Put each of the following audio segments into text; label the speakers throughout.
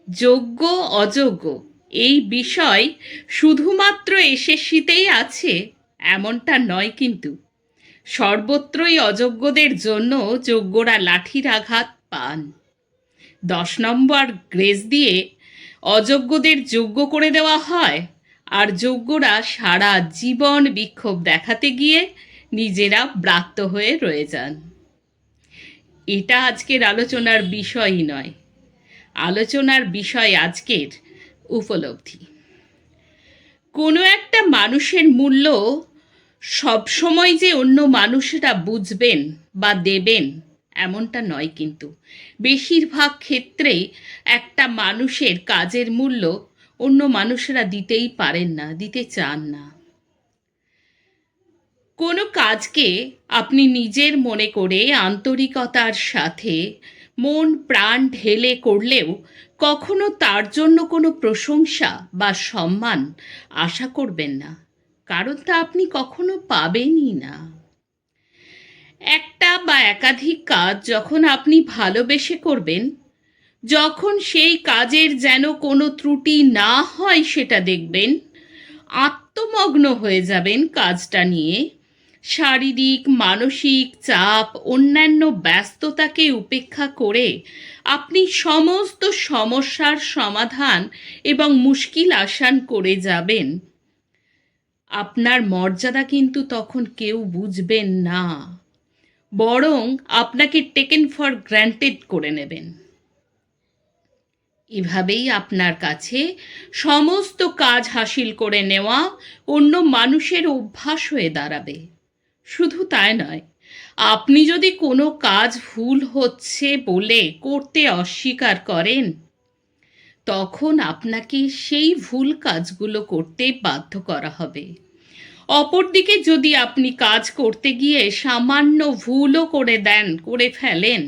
Speaker 1: যোগ্য অযোগ্য এই বিষয় শুধুমাত্র এসএসসিতেই আছে এমনটা নয়, কিন্তু সর্বত্রই অযোগ্যদের জন্য যোগ্যরা লাঠির আঘাত পান। 10 নম্বর গ্রেস দিয়ে অযোগ্যদের যোগ্য করে দেওয়া হয়, আর যোগ্যরা সারা জীবন বিক্ষোভ দেখাতে গিয়ে নিজেরা ব্রাত্য হয়ে রয়ে যান। এটা আজকের আলোচনার বিষয়ই নয়। আলোচনার বিষয় আজকের উপলব্ধি। কোনো একটা মানুষের মূল্য সবসময় যে অন্য মানুষেরা বুঝবেন বা দেবেন এমনটা নয়, কিন্তু বেশিরভাগ ক্ষেত্রেই একটা মানুষের কাজের মূল্য অন্য মানুষেরা দিতেই পারেন না, দিতে চান না। কোনো কাজকে আপনি নিজের মনে করে আন্তরিকতার সাথে মন প্রাণ ঢেলে করলেও কখনো তার জন্য কোনো প্রশংসা বা সম্মান আশা করবেন না, কারণ তা আপনি কখনো পাবেনই না। একটা বা একাধিক কাজ যখন আপনি ভালোবেসে করবেন, যখন সেই কাজের যেন কোনো ত্রুটি না হয় সেটা দেখবেন, আত্মমগ্ন হয়ে যাবেন কাজটা নিয়ে, শারীরিক মানসিক চাপ অন্যান্য ব্যস্ততাকে উপেক্ষা করে আপনি সমস্ত সমস্যার সমাধান এবং মুশকিল আসান করে যাবেন, আপনার মর্যাদা কিন্তু তখন কেউ বুঝবেন না, বরং আপনাকে টেকেন ফর গ্র্যান্টেড করে নেবেন। এভাবেই আপনার কাছে সমস্ত কাজ হাসিল করে নেওয়া অন্য মানুষের অভ্যাস হয়ে দাঁড়াবে। শুধু তাই নয়, আপনি যদি কোনো কাজ ভুল হচ্ছে বলে করতে অস্বীকার করেন, তখন আপনাকে সেই ভুল কাজগুলো করতে বাধ্য করা হবে। অপরদিকে যদি আপনি কাজ করতে গিয়ে সামান্য ভুলও করে ফেলেন,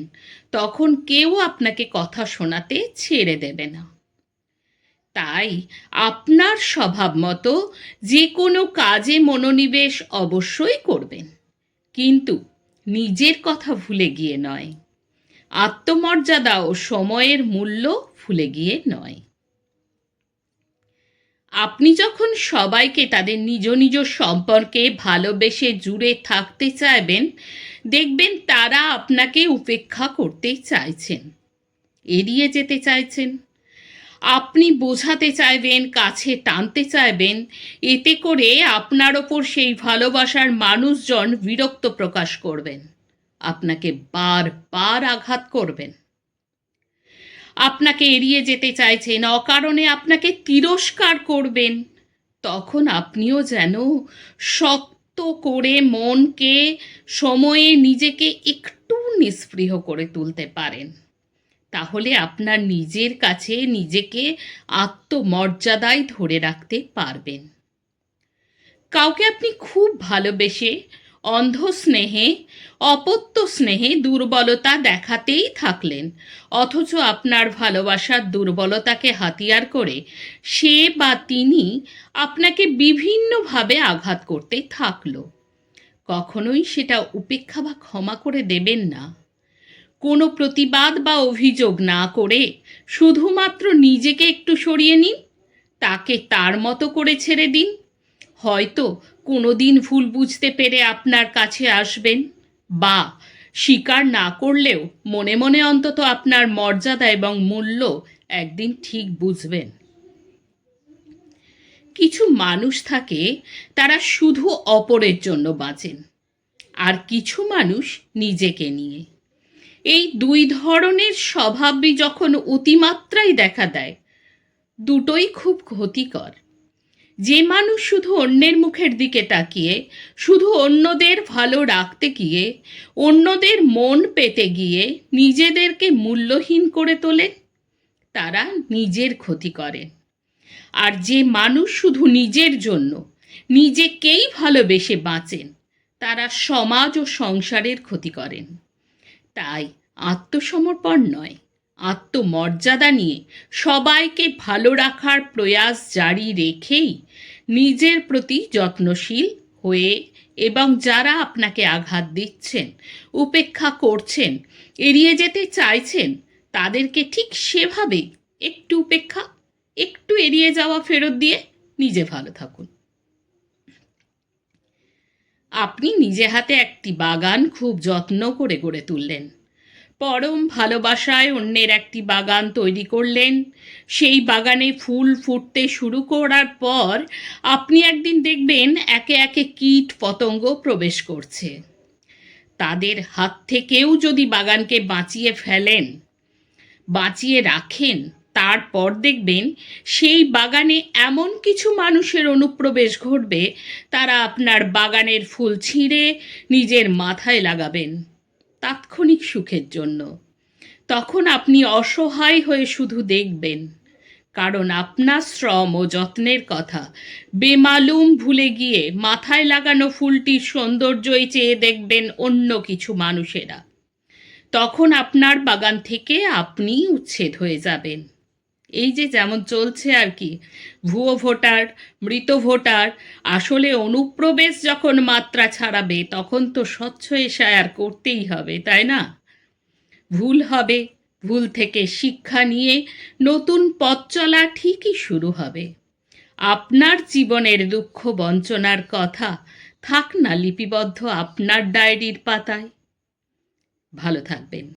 Speaker 1: তখন কেউ আপনাকে কথা শোনাতে ছেড়ে দেবে না। তাই আপনার স্বভাব মতো যে কোনো কাজে মনোনিবেশ অবশ্যই করবেন, কিন্তু নিজের কথা ভুলে গিয়ে নয়, আত্মমর্যাদা ও সময়ের মূল্য ভুলে গিয়ে নয়। আপনি যখন সবাইকে তাদের নিজ নিজ সম্পর্কে ভালোবেসে জুড়ে থাকতে চাইবেন, দেখবেন তারা আপনাকে উপেক্ষা করতে চাইছেন, এড়িয়ে যেতে চাইছেন। আপনি বোঝাতে চাইবেন, কাছে টানতে চাইবেন, এতে করে আপনার ওপর সেই ভালোবাসার মানুষজন বিরক্ত প্রকাশ করবেন, আপনাকে বারবার আঘাত করবেন। আপনাকে এড়িয়ে যেতে চাইছেন, অকারণে আপনাকে তিরস্কার করবেন, তখন আপনিও যেন শক্ত করে মনকে সময়ে নিজেকে একটু নিস্পৃহ করে তুলতে পারেন। তাহলে আপনার নিজের কাছে নিজেকে আত্মমর্যাদায় ধরে রাখতে পারবেন। কাউকে আপনি খুব ভালোবেসে অন্ধ স্নেহে অপত্য স্নেহে দুর্বলতা দেখাতেই থাকলেন, অথচ আপনার ভালোবাসার দুর্বলতাকে হাতিয়ার করে সে বা তিনি আপনাকে বিভিন্নভাবে আঘাত করতে থাকলো, কখনোই সেটা উপেক্ষা বা ক্ষমা করে দেবেন না। কোনো প্রতিবাদ বা অভিযোগ না করে শুধুমাত্র নিজেকে একটু সরিয়ে নিন, তাকে তার মতো করে ছেড়ে দিন। হয়তো কোনো দিন ভুল বুঝতে পেরে আপনার কাছে আসবেন, বা স্বীকার না করলেও মনে মনে অন্তত আপনার মর্যাদা এবং মূল্য একদিন ঠিক বুঝবেন। কিছু মানুষ থাকে, তারা শুধু অপরের জন্য বাঁচেন, আর কিছু মানুষ নিজেকে নিয়ে। এই দুই ধরনের স্বভাবই যখন অতিমাত্রায় দেখা দেয়, দুটোই খুব ক্ষতিকর। যে মানুষ শুধু অন্যের মুখের দিকে তাকিয়ে, শুধু অন্যদের ভালো রাখতে গিয়ে, অন্যদের মন পেতে গিয়ে নিজেদেরকে মূল্যহীন করে তোলে, তারা নিজের ক্ষতি করে। আর যে মানুষ শুধু নিজের জন্য নিজেকেই ভালোবেসে বাঁচেন, তারা সমাজ ও সংসারের ক্ষতি করেন। তাই আত্মসমর্পণ নয়, আত্মমর্যাদা নিয়ে সবাইকে ভালো রাখার প্রয়াস জারি রেখেই নিজের প্রতি যত্নশীল হয়ে, এবং যারা আপনাকে আঘাত দিচ্ছেন, উপেক্ষা করছেন, এড়িয়ে যেতে চাইছেন, তাদেরকে ঠিক সেভাবেই একটু উপেক্ষা, একটু এড়িয়ে যাওয়া ফেরত দিয়ে নিজে ভালো থাকুন। আপনি নিজে হাতে একটি বাগান খুব যত্ন করে গড়ে তুললেন, পরম ভালোবাসায় অন্যের একটি বাগান তৈরি করলেন। সেই বাগানে ফুল ফুটতে শুরু করার পর আপনি একদিন দেখবেন একে একে কীট পতঙ্গ প্রবেশ করছে। তাদের হাত থেকেও যদি বাগানকে বাঁচিয়ে রাখেন, তারপর দেখবেন সেই বাগানে এমন কিছু মানুষের অনুপ্রবেশ ঘটবে, তারা আপনার বাগানের ফুল ছিঁড়ে নিজের মাথায় লাগাবেন তাৎক্ষণিক সুখের জন্য। তখন আপনি অসহায় হয়ে শুধু দেখবেন, কারণ আপনার শ্রম ও যত্নের কথা বেমালুম ভুলে গিয়ে মাথায় লাগানো ফুলটির সৌন্দর্যই চেয়ে দেখবেন অন্য কিছু মানুষেরা। তখন আপনার বাগান থেকে আপনিই উচ্ছেদ হয়ে যাবেন। এই যে যেমন চলছে আর কি, ভুয়ো ভোটার, মৃত ভোটার। আসলে অনুপ্রবেশ যখন মাত্রা ছাড়াবে, তখন তো স্বচ্ছ এশায়ার করতেই হবে, তাই না? ভুল হবে, ভুল থেকে শিক্ষা নিয়ে নতুন পথ চলা ঠিকই শুরু হবে। আপনার জীবনের দুঃখ বঞ্চনার কথা থাক না লিপিবদ্ধ আপনার ডায়েরির পাতায়। ভালো থাকবেন।